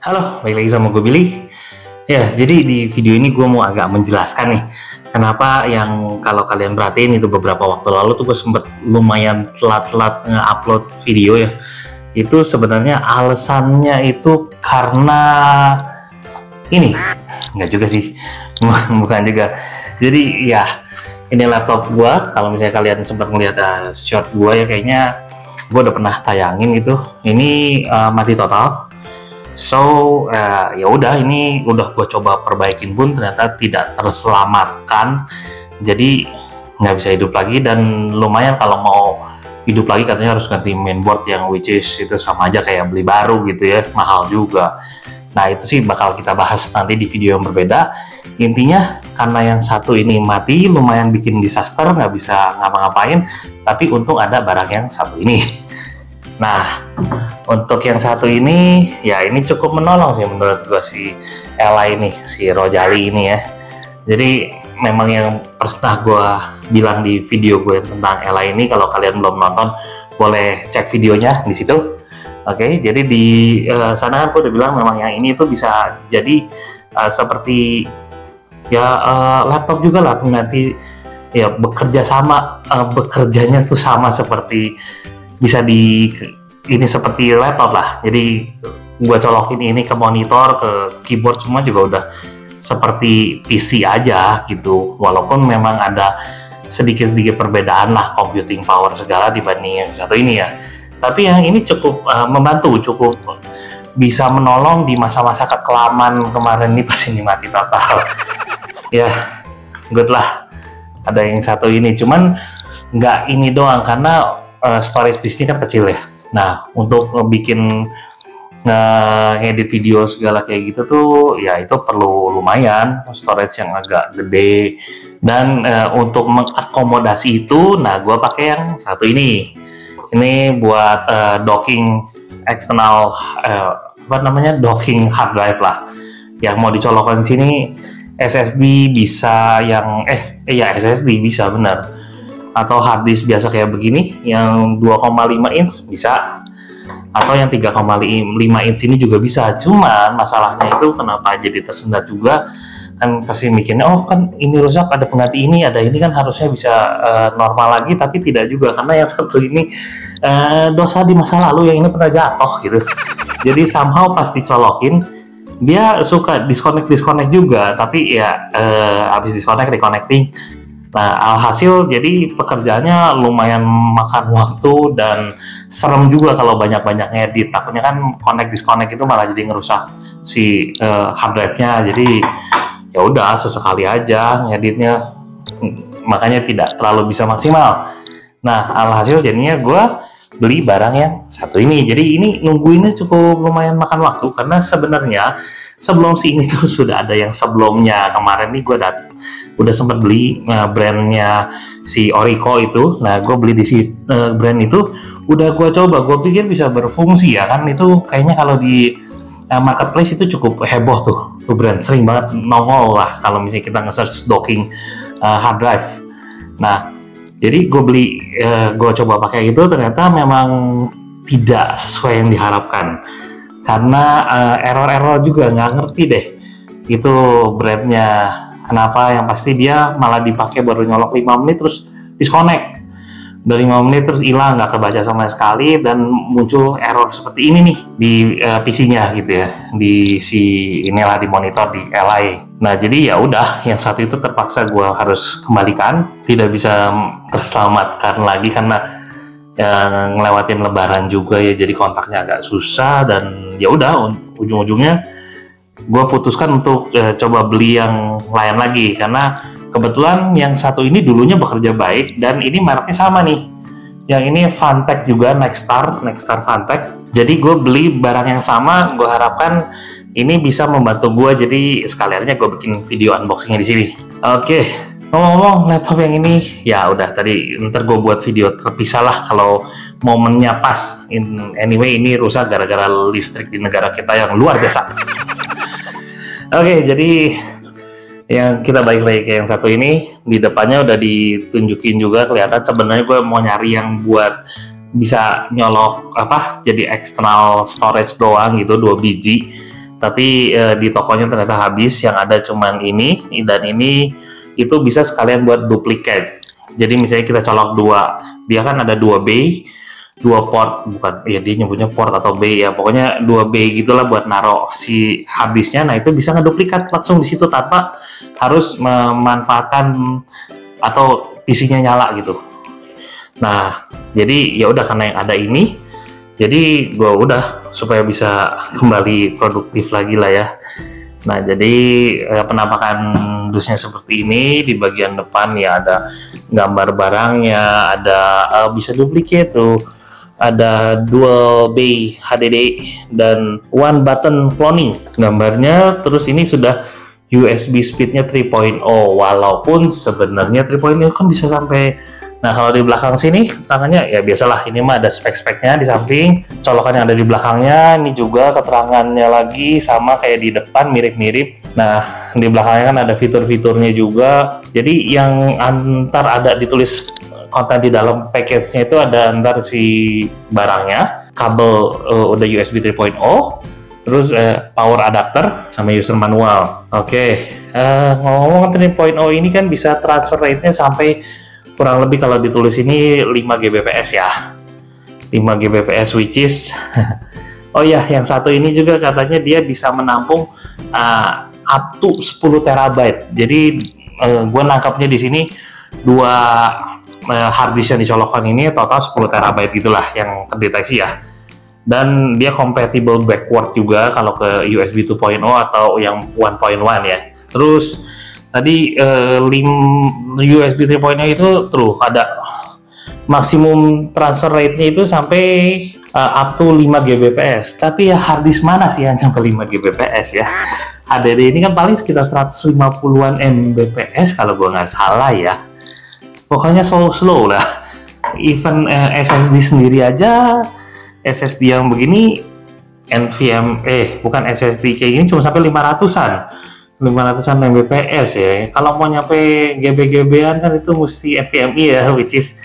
Halo, balik lagi sama gue Billy. Ya, jadi di video ini gue mau agak menjelaskan nih, kenapa yang kalau kalian perhatiin itu beberapa waktu lalu tuh gue sempet lumayan telat-telat nge-upload video ya. Itu sebenarnya alasannya itu karena ini, nggak juga sih, bukan juga. Jadi ya, ini laptop gue. Kalau misalnya kalian sempat ngeliat short gue ya, kayaknya gue udah pernah tayangin gitu. Ini mati total. So ya udah, ini udah gue coba perbaikin pun ternyata tidak terselamatkan, jadi nggak bisa hidup lagi. Dan lumayan kalau mau hidup lagi katanya harus ganti mainboard yang which is itu sama aja kayak beli baru gitu ya, mahal juga. Nah itu sih bakal kita bahas nanti di video yang berbeda. Intinya karena yang satu ini mati lumayan bikin disaster, nggak bisa ngapa-ngapain, tapi untung ada barang yang satu ini. Nah, untuk yang satu ini, ya ini cukup menolong sih menurut gue, si Ella ini, si Rojali ini ya. Jadi memang yang pernah gue bilang di video gue tentang Ella ini, kalau kalian belum nonton, boleh cek videonya di situ. Oke, jadi di sana kan gue udah bilang memang yang ini tuh bisa jadi seperti ya laptop juga lah, nanti ya bekerja sama, bekerjanya tuh sama seperti bisa ini seperti laptop lah. Jadi gua colokin ini ke monitor, ke keyboard, semua juga udah seperti PC aja gitu, walaupun memang ada sedikit-sedikit perbedaan lah computing power segala dibanding yang satu ini ya. Tapi yang ini cukup membantu, cukup bisa menolong di masa-masa kekelaman kemarin nih pas ini mati total. Ya good lah ada yang satu ini, cuman nggak ini doang karena storage di sini kan kecil ya. Nah, untuk bikin ngedit video segala kayak gitu tuh ya itu perlu lumayan storage yang agak gede. Dan untuk mengakomodasi itu, nah gue pakai yang satu ini. Ini buat docking eksternal, apa namanya, docking hard drive lah. Yang mau dicolokkan sini SSD bisa, yang ya SSD bisa benar. Atau hard disk biasa kayak begini yang 2,5 inch bisa, atau yang 3,5 inch ini juga bisa. Cuman masalahnya itu kenapa jadi tersendat juga, kan pasti mikirnya oh kan ini rusak, ada pengganti ini, ada ini, kan harusnya bisa normal lagi, tapi tidak juga karena yang satu ini dosa di masa lalu, yang ini pernah jatuh gitu. Jadi somehow pas dicolokin dia suka disconnect juga, tapi ya habis disconnect reconnecting. Nah, alhasil jadi pekerjaannya lumayan makan waktu dan serem juga kalau banyak-banyak ngedit. Takutnya kan connect-disconnect itu malah jadi ngerusak si hard drive-nya. Jadi ya udah sesekali aja ngeditnya, makanya tidak terlalu bisa maksimal. Nah, alhasil jadinya gue beli barang yang satu ini. Jadi ini nungguinnya cukup lumayan makan waktu, karena sebenarnya sebelum si ini tuh sudah ada yang sebelumnya. Kemarin nih gue udah sempat beli brandnya si Orico itu. Nah gue beli di si brand itu, udah gue coba, gue pikir bisa berfungsi ya kan. Itu kayaknya kalau di marketplace itu cukup heboh tuh brand, sering banget nongol lah kalau misalnya kita nge-search docking hard drive. Nah jadi gue beli, gue coba pakai itu, ternyata memang tidak sesuai yang diharapkan. Karena error-error juga, nggak ngerti deh itu brandnya kenapa, yang pasti dia malah dipakai baru nyolok 5 menit terus disconnect, udah 5 menit terus hilang, nggak kebaca sama sekali, dan muncul error seperti ini nih di PC-nya gitu ya, di si inilah, di monitor di LI. Nah jadi ya udah, yang satu itu terpaksa gue harus kembalikan, tidak bisa terselamatkan lagi karena yang ngelewatin lebaran juga ya, jadi kontaknya agak susah. Dan ya udah, ujung-ujungnya gue putuskan untuk coba beli yang lain lagi, karena kebetulan yang satu ini dulunya bekerja baik, dan ini mereknya sama nih, yang ini Phanteks juga, Nexstar Phanteks. Jadi gue beli barang yang sama, gue harapkan ini bisa membantu gue, jadi sekaliannya gue bikin video unboxingnya di sini. Oke. Ngomong-ngomong laptop yang ini, ya udah tadi, ntar gue buat video terpisah lah kalau momennya pas. Anyway ini rusak gara-gara listrik di negara kita yang luar biasa. Oke, jadi yang kita balik lagi ke yang satu ini, di depannya udah ditunjukin juga, kelihatan. Sebenarnya gue mau nyari yang buat bisa nyolok apa, jadi external storage doang gitu, 2 biji. Tapi di tokonya ternyata habis, yang ada cuman ini dan ini. Itu bisa sekalian buat duplikat. Jadi misalnya kita colok dua, dia kan ada dua bay, dua port, bukan ya dia nyebutnya port atau bay ya, pokoknya dua bay gitulah buat naruh si habisnya. Nah itu bisa ngeduplikat langsung di situ tanpa harus memanfaatkan atau PC-nya nyala gitu. Nah jadi ya udah, karena yang ada ini, jadi gue udah supaya bisa kembali produktif lagi lah ya. Nah jadi penampakan dusnya seperti ini. Di bagian depan ya ada gambar barangnya, ada bisa duplicate tuh, ada dual bay HDD dan one button cloning gambarnya. Terus ini sudah USB speednya 3.0, walaupun sebenarnya 3.0 kan bisa sampai. Nah kalau di belakang sini tangannya ya biasalah, ini mah ada spek-speknya di samping, colokan yang ada di belakangnya. Ini juga keterangannya lagi sama kayak di depan, mirip-mirip. Nah di belakangnya kan ada fitur-fiturnya juga. Jadi yang antar ada ditulis konten di dalam package-nya itu ada antar si barangnya, kabel udah USB 3.0, terus power adapter sama user manual. Oke, ngomong 3.0 ini kan bisa transfer rate-nya sampai kurang lebih, kalau ditulis ini 5 Gbps ya, 5 Gbps, which is oh ya, yang satu ini juga katanya dia bisa menampung up to 10 terabyte. Jadi gue nangkapnya di sini dua harddisk yang dicolokkan ini total 10 terabyte gitulah yang terdeteksi ya. Dan dia compatible backward juga kalau ke USB 2.0 atau yang 1.1 ya. Terus tadi USB 3.0 itu terus ada maksimum transfer rate-nya itu sampai up to 5 Gbps. Tapi ya harddisk mana sih yang sampai 5 Gbps ya? HDD ini kan paling sekitar 150-an Mbps kalau gua nggak salah ya. Pokoknya slow lah. Even SSD sendiri aja, SSD yang begini NVMe, bukan SSD kayak gini cuma sampai 500-an Mbps ya. Kalau mau nyampe GB-GB-an kan itu mesti NVMe ya, which is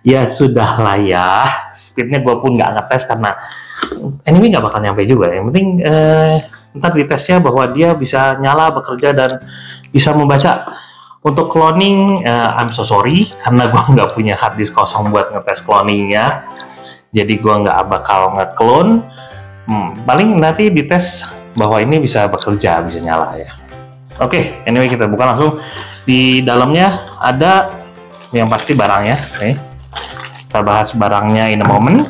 ya sudah lah ya. Speednya gue pun nggak ngetes karena anyway nggak bakal nyampe juga. Yang penting ntar ditesnya bahwa dia bisa nyala, bekerja, dan bisa membaca. Untuk cloning, I'm so sorry karena gue nggak punya harddisk kosong buat ngetes cloningnya. Jadi gue nggak bakal nge-clone. Paling nanti dites bahwa ini bisa bekerja, bisa nyala ya. Oke, anyway kita buka langsung. Di dalamnya ada yang pasti barangnya. Oke. Kita bahas barangnya in a moment.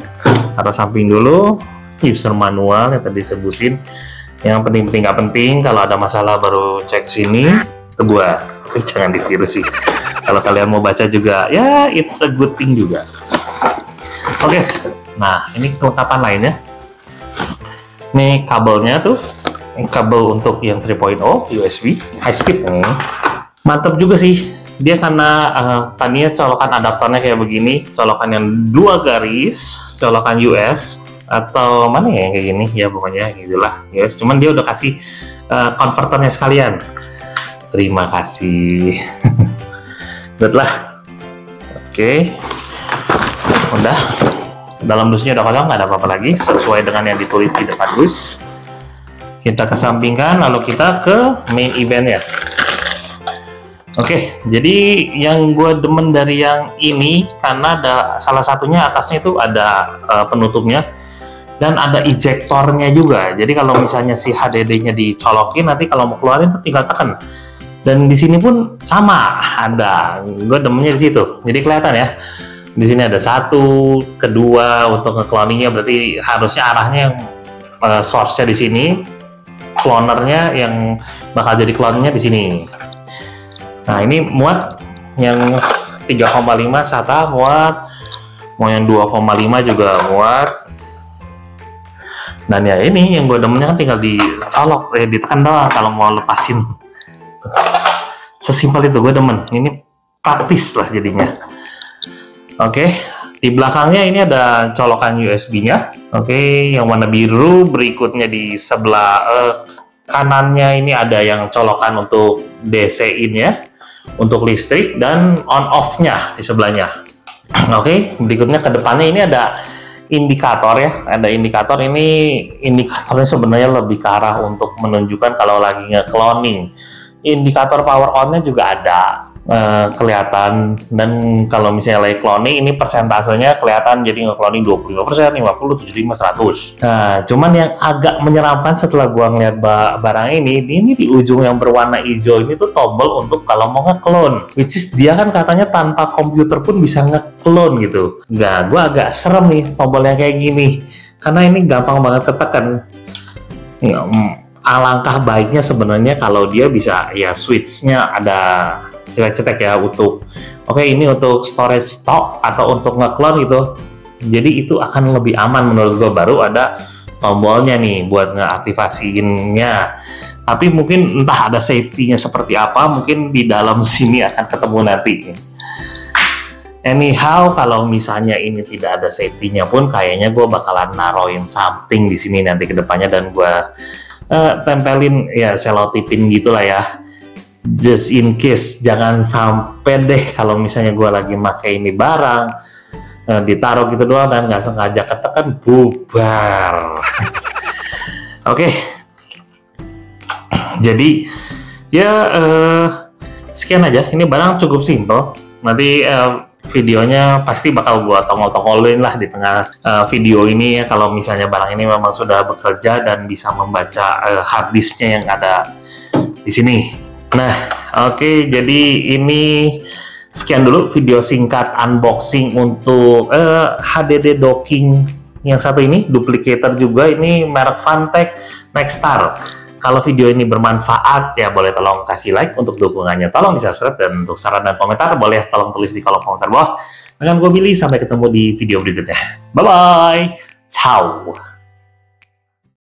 Taruh samping dulu. User manual yang tadi disebutin. Yang penting-penting nggak penting. Kalau ada masalah baru cek sini. Itu gua. Tapi jangan ditiru sih. Kalau kalian mau baca juga, ya it's a good thing juga. Oke. Nah, ini kelengkapan lainnya. Ini kabelnya tuh. Kabel untuk yang 3.0 USB high speed nih, mantap juga sih dia karena tadinya colokan adaptornya kayak begini, colokan yang 2 garis, colokan US atau mana ya kayak gini ya, pokoknya gitulah US. Cuman dia udah kasih konverternya sekalian. Terima kasih. Good lah. Oke. Udah. Dalam dusnya udah kosong, nggak ada apa-apa lagi, sesuai dengan yang ditulis di depan dus. Kita kesampingkan, lalu kita ke main event ya. Oke, jadi yang gue demen dari yang ini karena ada salah satunya atasnya itu ada penutupnya dan ada ejectornya juga. Jadi kalau misalnya si HDD-nya dicolokin, nanti kalau mau keluarin tuh tinggal tekan. Dan di sini pun sama ada. Gue demennya di situ. Jadi kelihatan ya. Di sini ada 1, 2 untuk nge-cloningnya, berarti harusnya arahnya yang source-nya di sini. Clonernya yang bakal jadi clone-nya di sini. Nah, ini muat yang 3,5 SATA muat, mau yang 2,5 juga muat. Dan ya ini yang gue demennya kan tinggal dicolok, ditekan doang kalau mau lepasin. Sesimpel itu, gue demen. Ini praktis lah jadinya. Oke. Di belakangnya ini ada colokan USB-nya. Oke, yang warna biru. Berikutnya di sebelah kanannya ini ada yang colokan untuk DC-in ya, untuk listrik, dan on-off-nya di sebelahnya. Oke, berikutnya ke depannya ini ada indikator ya, ada indikator. Ini indikatornya sebenarnya lebih ke arah untuk menunjukkan kalau lagi nge-cloning. Indikator power on-nya juga ada kelihatan, dan kalau misalnya lagi cloning ini persentasenya kelihatan, jadi nge-cloning 25%, 50, 75, 100. Nah, cuman yang agak menyeramkan setelah gua ngeliat barang ini di ujung yang berwarna hijau ini tuh tombol untuk kalau mau nge-clone, which is dia kan katanya tanpa komputer pun bisa nge-clone gitu. Nah, gua agak serem nih tombolnya kayak gini, karena ini gampang banget ketekan. Ya, alangkah baiknya sebenarnya kalau dia bisa ya switch-nya ada cetek-cetek ya untuk ini untuk storage stock atau untuk nge-clone gitu. Jadi itu akan lebih aman menurut gue. Baru ada tombolnya nih buat ngeaktifasiinnya. Tapi mungkin entah ada safety-nya seperti apa, mungkin di dalam sini akan ketemu nanti. Anyhow, kalau misalnya ini tidak ada safety-nya pun, kayaknya gue bakalan naruhin something di sini nanti ke depannya, dan gue tempelin ya selotipin gitulah ya, just in case. Jangan sampai deh kalau misalnya gue lagi pakai ini barang ditaruh gitu doang dan nggak sengaja ketekan, bubar. Oke. Jadi ya sekian aja. Ini barang cukup simple. Nanti videonya pasti bakal gua tongol-tongolin lah di tengah video ini ya, kalau misalnya barang ini memang sudah bekerja dan bisa membaca hard disknya yang ada di sini. Nah, oke, jadi ini sekian dulu video singkat unboxing untuk HDD docking yang satu ini, duplicator juga, ini merek Phanteks Nexstar. Kalau video ini bermanfaat ya boleh tolong kasih like, untuk dukungannya tolong di subscribe, dan untuk saran dan komentar boleh tolong tulis di kolom komentar bawah. Dengan gue Billy, sampai ketemu di video berikutnya. Bye bye, ciao.